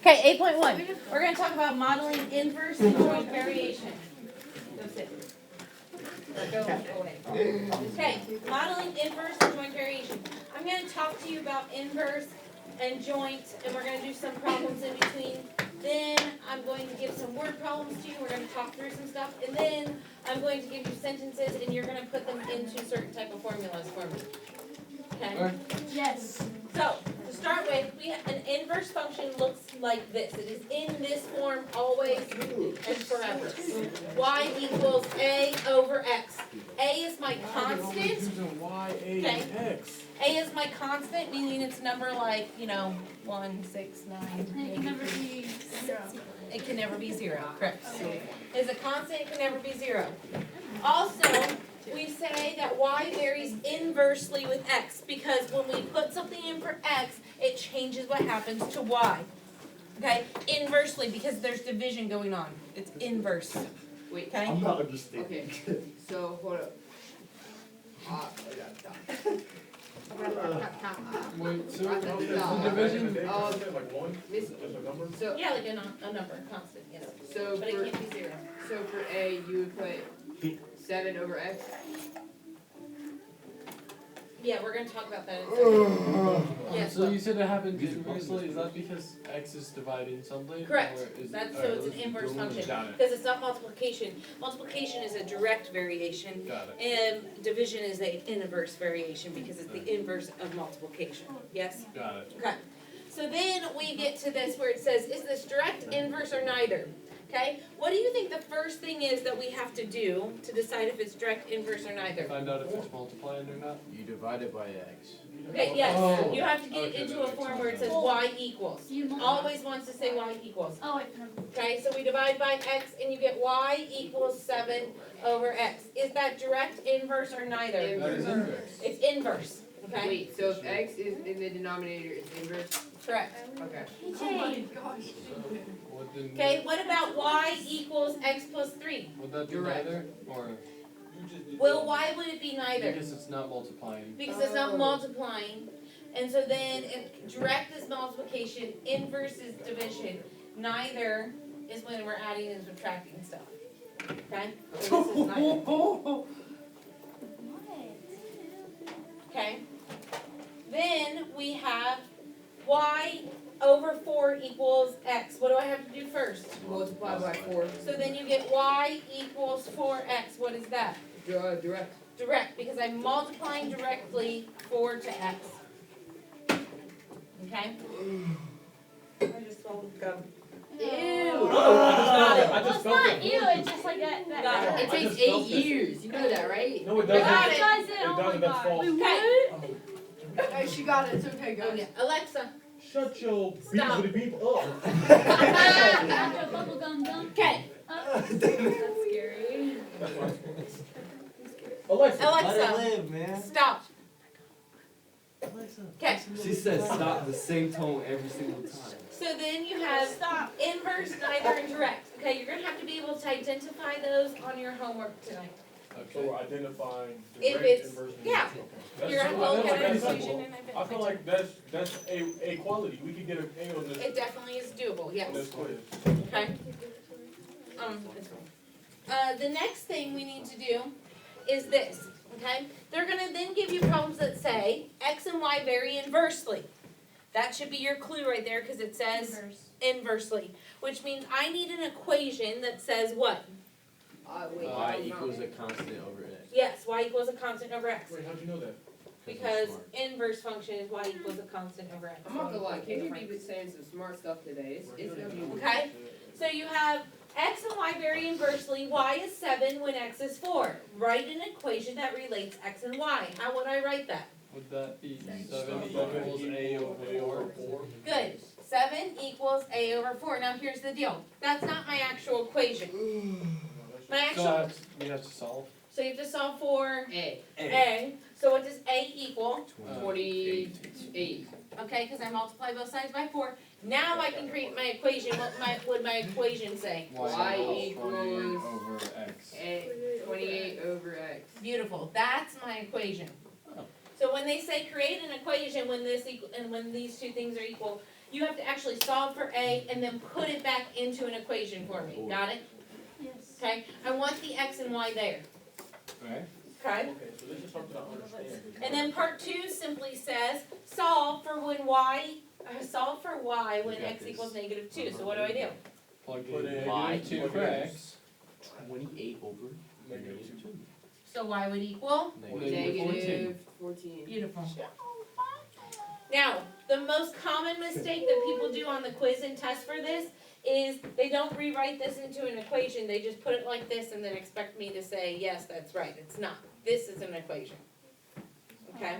Okay, 8.1. We're going to talk about modeling inverse and joint variation. Go sit. Or go away. Okay, modeling inverse and joint variation. I'm going to talk to you about inverse and joint, and we're going to do some problems in between. Then I'm going to give some word problems to you. We're going to talk through some stuff, and then I'm going to give you sentences, and you're going to put them into certain type of formulas for me. Okay? Yes. So, to start with, an inverse function looks like this. It is in this form always and forever. Y equals A over X. A is my constant. Y, A, Okay. and X. A is my constant, meaning it's a number like, 1, 6, 9. And it can never be 0. It can never be 0, correct. It's a constant, it can never be 0. Also, we say that y varies inversely with x because when we put something in for x, it changes what happens to y. Okay? Inversely because there's division going on. It's inverse. Wait. Okay? I'm not understanding. Okay, so hold up. Wait, so Right, the no. division, Like one, This, just a number? so Yeah, like a number, a constant, yes. so But it for can't be 0. so for A you would put 7 over X. Yeah, we're going to talk about that in a second. Yes, so look. you said it happened inversely, is that because X is dividing something? Correct. Or is That's, it, so it's an inverse function. Got it, Because it's not multiplication. Multiplication is a direct variation. got it. And division is an inverse variation because it's the inverse of multiplication. Yes? Got it. Okay. So then we get to this where it says, is this direct, inverse, or neither? Okay? What do you think the first thing is that we have to do to decide if it's direct, inverse, or neither? Find out if it's multiplying or not? You divide it by X. Okay, yes. Oh. You have to get Okay, into that a makes form sense. where it says y equals. You Always wants to say y equals. Oh, wait, no. Okay, so we divide by x and you get y equals 7 over x. Is that direct, inverse, or neither? That is inverse. It's inverse, okay? Wait, so if X is in the denominator, it's inverse. Correct. Okay. What didn't? Okay, what about y equals x plus 3? Would that be Direct. neither, or? Well, why would it be neither? Because it's not multiplying. Because it's not Oh. multiplying. And so then direct is multiplication, inverse is division. Neither is when we're adding and subtracting stuff. Okay? So this is neither. Okay? Then we have y over 4 equals x. What do I have to do first? Multiply by 4. So then you get y equals 4x. What is that? Direct. Direct, because I'm multiplying directly 4 to x. Okay? I just swallowed gum. Ew! Got it. I Well, just it's felt not it. ew, it's just like that. Got it. It I takes just 8 felt it. years. You know that, right? No, it Got doesn't. it. Does it? It Oh my doesn't, that's god. false. Okay. Hey, she got it. It's okay, Oh, guys. yeah. Alexa. Shut your Stop. beep beep up. After bubble gum gum. Okay. That's scary. Alexa. Let it Alexa. live, man. Stop. Okay. She said stop the same tone every single time. So then you have inverse, neither, and direct. Okay, you're going to have to be able to identify those on your homework tonight. So Okay. we're identifying If direct, it's- inverse, and yeah. okay. You're going to I look feel at like an that's equation simple. and I feel like that's a quality. We could get an A on this. it definitely is doable, yes. On this quiz. Okay. It's fine. The next thing we need to do is this, okay? They're gonna then give you problems that say x and y vary inversely. That should be your clue right there because it says inversely, which means I need an equation that says what? Wait, Y I'm not- equals a constant over X. Yes, y equals a constant over x. Wait, how'd you know that? Because inverse function is y equals a constant over x. I'm not gonna lie, Katie be saying some smart stuff today. It's gonna be Okay? So you have x and y vary inversely. Y is 7 when x is 4. Write an equation that relates x and y. How would I write that? Would that be 7 equals A over 4? Good. 7 equals a over 4. Now here's the deal. That's not my actual equation. My So actual. we have to solve? So you have to solve for A. a. So what does a equal? 28. Okay, because I multiply both sides by 4. Now I can create my equation. What would my equation say? Y equals 28 equals- over X. 28 over X. Beautiful. That's my equation. So when they say create an equation when this and when these two things are equal, you have to actually solve for A and then put it back into an equation for me, got it? Yes. Okay, I want the X and Y there, Right. okay? Okay, so this is something I understand. And then part two simply says, solve for when solve for Y when You got X this. equals -2, so what do I do? Plug Put in in y plug to in for x. 28 over Negative negative 2. So Y would equal? Negative 14. Beautiful. Now, the most common mistake that people do on the quiz and test for this is they don't rewrite this into an equation, they just put it like this and then expect me to say, yes, that's right, it's not. This is an equation. Okay?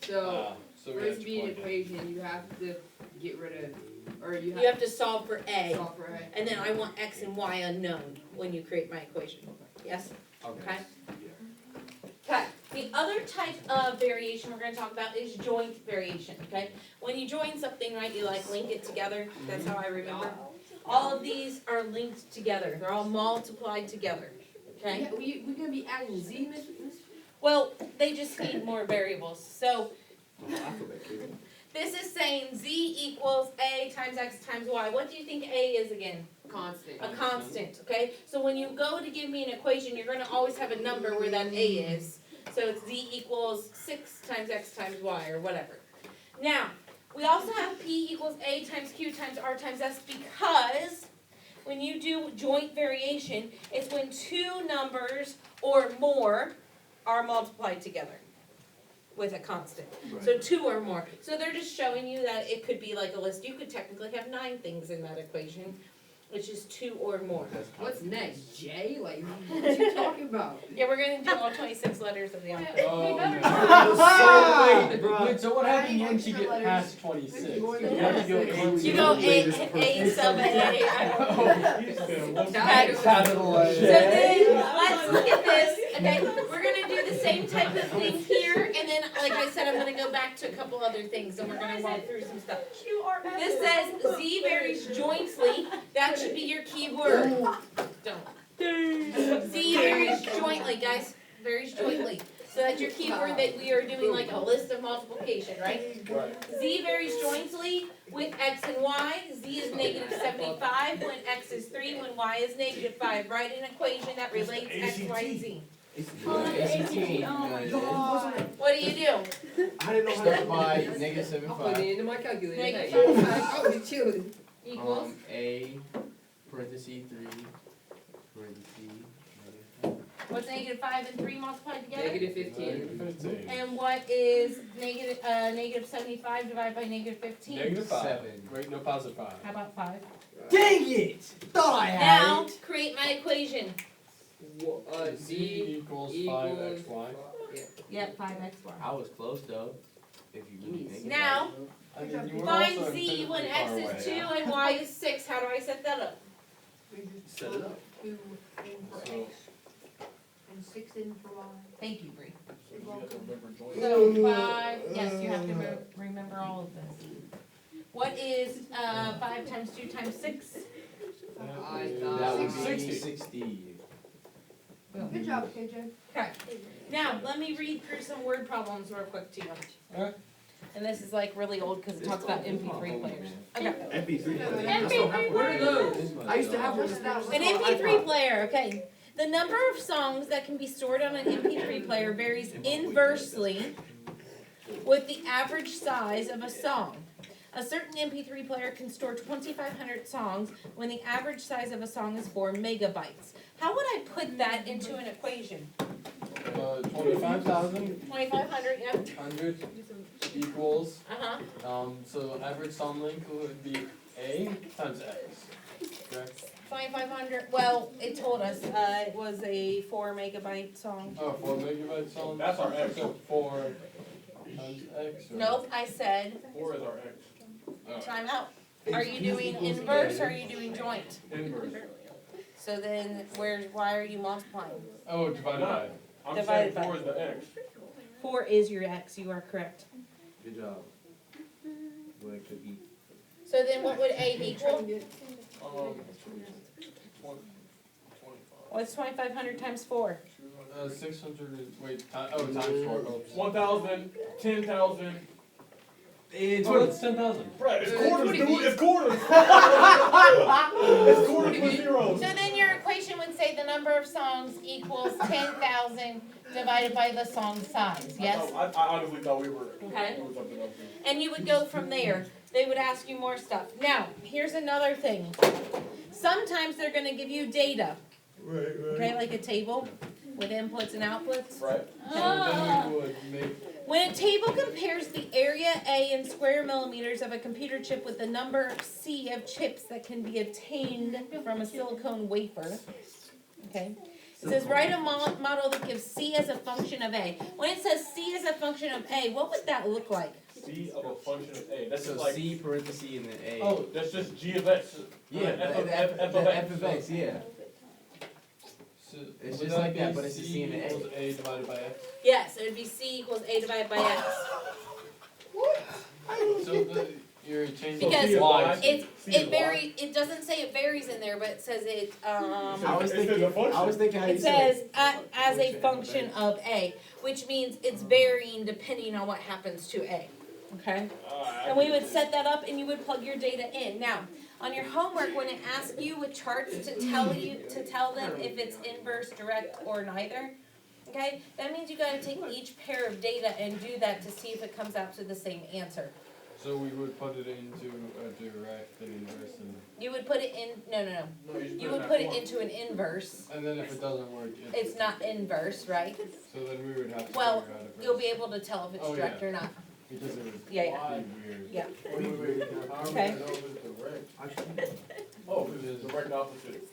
So, So for we it have to to be an plug in. equation, you have to get rid of, or you You have have to solve for to A, solve for A. and then I want X and Y unknown when you create my equation. Yes? Okay? Okay, the other type of variation we're gonna talk about is joint variation, okay? When you join something, right, you like link it together, that's how I remember. All of these are linked together, they're all multiplied together, okay? Yeah, we gonna be adding Z, Miss? Well, they just need more variables, so this is saying Z equals A times X times Y. What do you think A is again? Constant. A constant, okay? So when you go to give me an equation, you're gonna always have a number where that A is. So it's Z equals 6 times X times Y or whatever. Now, we also have P equals A times Q times R times S because when you do joint variation, it's when two numbers or more are multiplied together with a constant. So 2 or more. So they're just showing you that it could be like a list. You could technically have 9 things in that equation, which is 2 or more. What's next? J? Like, what you talking about? Yeah, we're gonna do all 26 letters of the alphabet. Oh, better no. Wait, Wait, so what happens Adding once you extra get letters. past 26? You want You to have to go say- You go A sub A. Oh, he's been looking. Capital A. So then, let's look at this, okay, we're gonna do the same type of thing here, and then, like I said, I'm gonna go back to a couple other things, and we're gonna walk through some stuff. This says Z varies jointly, that should be your key word. Don't. Z varies jointly, guys, varies jointly. So that's your key word that we are doing like a list of multiplication, right? Right. Z varies jointly with X and Y. Z is -75 when X is 3, when Y is -5. Write an equation that relates X, Y, and Z. Oh my god. What do you do? I didn't know how Start to by do negative I'll put 75. it into my calculator. Negative Hey, 75. I'll be chilling. Equals? A parentheses 3 parentheses What's -5 and 3 multiplied together? Negative 15. -15. And what is -75 divided by -15? -5. 7. Wait, no, positive 5. How about 5? Dang it! Thought I had Now, it. create my equation. Z Z equals equals 5xy. Yep, 5xy. I was close though. If you really think about Now, I mean, you were find also Z when infinitely X far is away, 2 yeah. and Y is 6. How do I set that up? Set it up. 2 in for So- X and 6 in for Y. Thank you, Bree. So you have to remember joint. So 5, yes, you have to remember all of this. What is 5 times 2 times 6? I That thought- That would was be 60. 60. Good job, KJ. Okay. Now, let me read through some word problems real quick to you. Alright. And this is like really old because it talks about MP3 players. Okay. MP3. What are those? I used to have one. An MP3 player, okay. The number of songs that can be stored on an MP3 player varies inversely with the average size of a song. A certain MP3 player can store 2,500 songs when the average size of a song is 4 megabytes. How would I put that into an equation? 25,000 2,500, yeah? 100 equals, Uh-huh. so average song length would be A times X. Correct? 2,500, well, it told us, it was a 4 megabyte song. Oh, 4 megabyte song? That's our X. So 4 times X? or- Nope, I said, 4 is our X. Oh. time out. Are you doing inverse or are you doing joint? Inverse. So then, why are you multiplying? Oh, divided by. I'm Divided saying by. 4 is the X. 4 is your X, you are correct. Good job. Well, it could be. So then what would A equal? 20, 25. What's 2,500 times 4? 600 is, wait, times 4. Oh, 1,000, 10,000, It's Oh, it's 10,000. Right, it's What quarters, do you dude, mean? it's quarters. It's quarters with zeros. So then your equation would say the number of songs equals 10,000 divided by the song size, yes? I honestly thought we were Okay. doing something else. And you would go from there. They would ask you more stuff. Now, here's another thing. Sometimes they're gonna give you data, Right, okay, like a table with inputs and outputs. Right. So then we would make, When a table compares the area A in square millimeters of a computer chip with the number C of chips that can be obtained from a silicone wafer, okay? It says write a model that gives C as a function of A. When it says C as a function of A, what would that look like? C of a function of A, that's So just like, C parentheses and then A. oh, that's just G of X. yeah, F of F F of X, yeah. so It's would just like be that, but it's a C and an A. equals A divided by X? Yes, it would be C equals A divided by X. So you're changing Because Y. It doesn't say it varies in there, but it says it, I was It's thinking, a function. I was thinking how you it said says as a function of A, which means it's varying depending on what happens to A, okay? And we would set that up and you would plug your data in. Now, on your homework, when it asks you with charts to tell them if it's inverse, direct, or neither, okay? That means you gotta take each pair of data and do that to see if it comes out to the same answer. So we would put it into a direct and inverse You would put it in, no, No, just you in would that put it form. into an inverse. and then if it doesn't work, It's not inverse, right? so then we would have to Well, figure out if You'll it's, be able to tell if it's Oh, direct yeah. or not. because it would Yeah, be weird. yeah. Wait, how are we Okay. gonna know if it's direct? Oh, because it's direct opposite.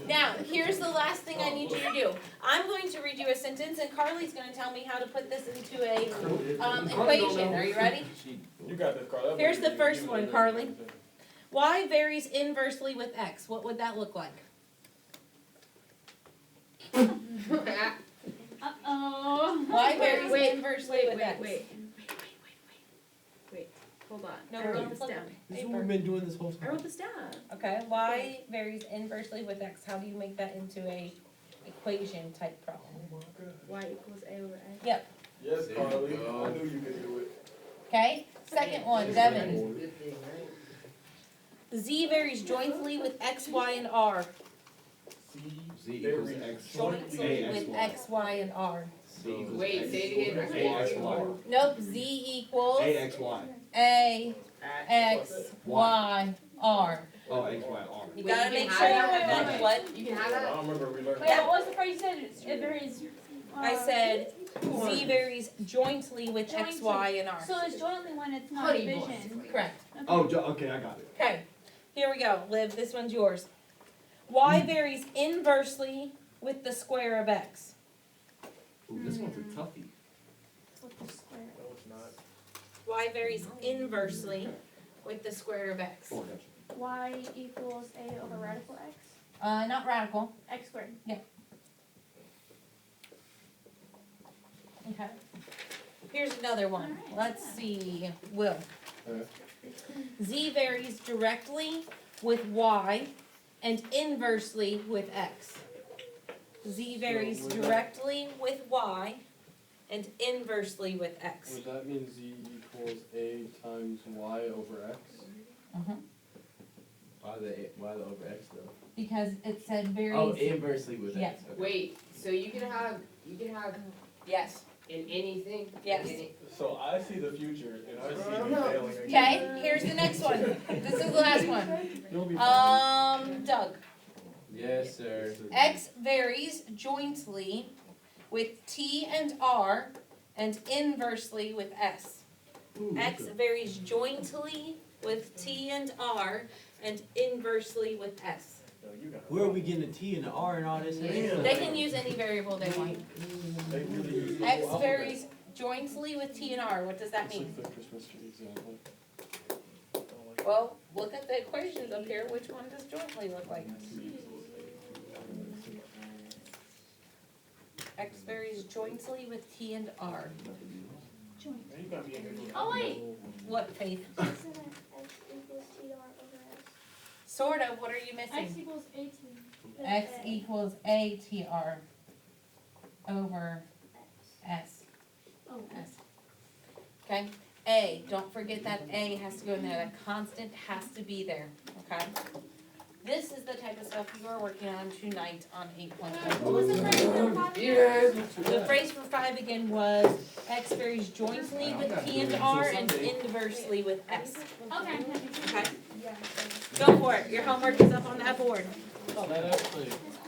Now, here's the last thing I need you to do. I'm going to read you a sentence and Carly's gonna tell me how to put this into a, equation. Are you ready? You got this, Carl. Here's the first one, Carly. Y varies inversely with X. What would that look like? Uh-oh. Y varies Wait, inversely with X. Wait, hold on. No, I we're wrote gonna this flip down. This is what paper. we've been doing this whole I time. wrote this down. Okay, Y varies inversely with X. How do you make that into a equation type problem? Y equals A over A. Yes, There you Carly, go. I knew you could do it. Okay, second one, Devin. Z varies jointly with X, Y, and R. Z equals Very X. Jointly A, X, with Y. X, Y, and R. C equals Wait, X. say it again. A, X, Y. Nope, Z equals A, X, Y. A, X, Y, R. Oh, X, Y, R. You Wait, gotta you make can sure have that? that what? You can have I that? don't remember we learned. Wait, what was the phrase you said? It varies. I said Z varies jointly with X, Jointly. Y, and R. So it's jointly when it's not Honey division. Correct. Oh, okay, I got it. Okay, here we go. Liv, this one's yours. Y varies inversely with the square of X. Ooh, this one's a toughie. With the square. No, it's not. Y varies inversely with the square of X. Oh, I got you. Y equals A over radical X. Not radical. X squared. Okay. Here's another one. Alright. Let's see. Will. Okay. Z varies directly with Y and inversely with X. Z varies would that- directly with Y and inversely with X. Would that mean Z equals A times Y over X? Mhm. Why the over X though? Because it said Oh, varies. inversely with Yeah. X. Okay. Wait, so you can have Yes. in anything? Yes. So I see the future and I see you failing again. Okay, here's the next one. This is the last one. You'll be fine. Doug. Yes, sir. X varies jointly with T and R and inversely with S. Ooh, X varies jointly with T and R and inversely with S. No, you got it. Where are we getting the T and the R and all this? They can use any variable they want. They really use the X whole varies jointly with T and R. What does that It's mean? like the Christmas tree example. alphabet. Well, look at the equations up here. Which one does jointly look like? X varies jointly with T and R. Joint. Man, you got me in here. Oh wait. What, Faith? X equals TR over S. Sort of. What are you X missing? equals AT. X equals ATR over S. Oh, S. Okay, A, don't forget that A has to go in there, that constant has to be there, okay? This is the type of stuff you are working on tonight on 8.1. What was the phrase for five? The phrase for 5 again was X varies jointly with P and R and inversely with S. Okay. Okay? Go for it, your homework is up on that board. That actually